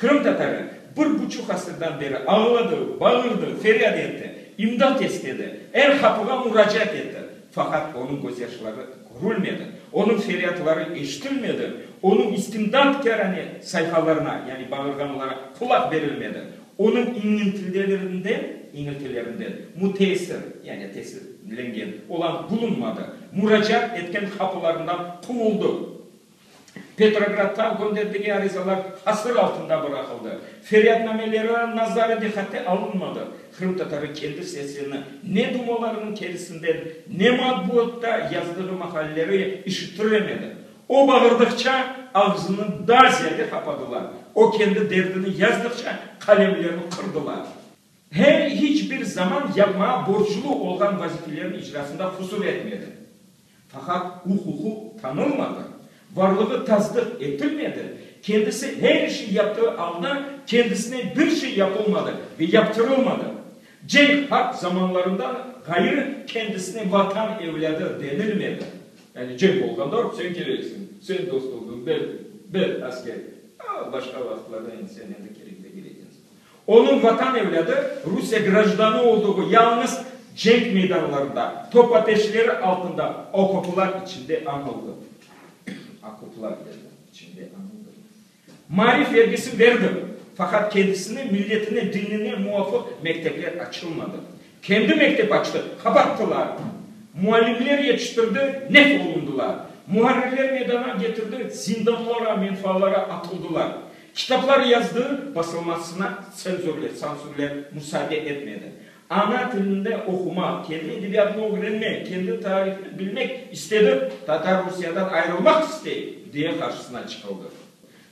Kırım Tatarı 1,5 asırdan beri ağladı, bağırdı, feryat etti, imdat istedi, her kapıga müracaat etti. Fakat onun gözyaşları görülmedi, onun feryatları eşitilmedi, onun istimdatkar sayfalarına yani bağırganlara kulak verilmedi. Onun iniltilerinden müteessir yani tesirlengen olan bulunmadı. Müracaat etken kapılarından kovuldu. Petrograd'dan gönderdiği arizalar hasır altında bırakıldı. Feryatnameleri nazara dikkate alınmadı. Kırım Tatarı kendi sesini ne dumalarının içerisinden ne matbuatta yazdığı makalleri işittiremedi. O bağırdıkça ağzını daha ziyade kapadılar. O kendi derdini yazdıkça kalemlerini kırdılar. Hiçbir zaman yapmaya borçlu olan vazifelerin icrasında kusur etmedi. Fakat hukuku tanınmadı. Varlığı tasdik edilmedi. Kendisi her işi yaptığı anda kendisine bir şey yapılmadı ve yaptırılmadı. Cenk harp zamanlarında gayrı kendisine vatan evladı denilmedi. Yani cenk olganda sen gereksin, sen dost oldun, ben asker. Başka vakitlarda insana da gerekli geleceğiz. Onun vatan evladı Rusya grajdanı olduğu yalnız cenk meydanlarında, top ateşleri altında okoplar içinde anıldı. Okoplar içinde anıldı. Marif vergisi verdi. Fakat kendisine, milletine, dinine muvafık mektepler açılmadı. Kendi mektep açtı, kapattılar. Muallimler yetiştirdi, nef olundular. Muharrirler meydana getirdi, zindanlara, menfaalara atıldılar. Kitaplar yazdı, basılmasına sansürler müsaade etmedi. Ana dilinde okumak, kendi edebiyatını öğrenmek, kendi tarihini bilmek istedi. Tatar Rusya'dan ayrılmak istedi diye karşısına çıkıldı.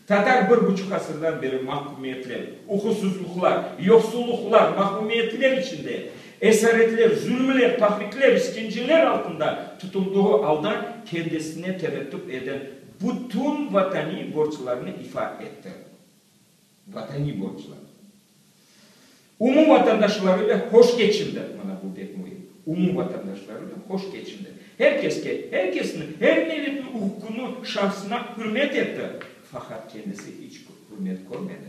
Tatar 1,5 asırdan beri mahkumiyetler, ukusuzluklar, yoksulluklar, mahkumiyetler içinde esaretler, zulümler, tahrikler, işkenceler altında tutulduğu halde kendisine tereddüt eden bütün vatani borçlarını ifade etti. Vatani borçlar. Umum vatandaşlarıyla hoş geçindi. Bana bu bekmeyi. Umum vatandaşlarıyla hoş geçindi. Herkesin, her milletin hukukunu, şahsına hürmet etti. Fakat kendisi hiç hürmet görmedi.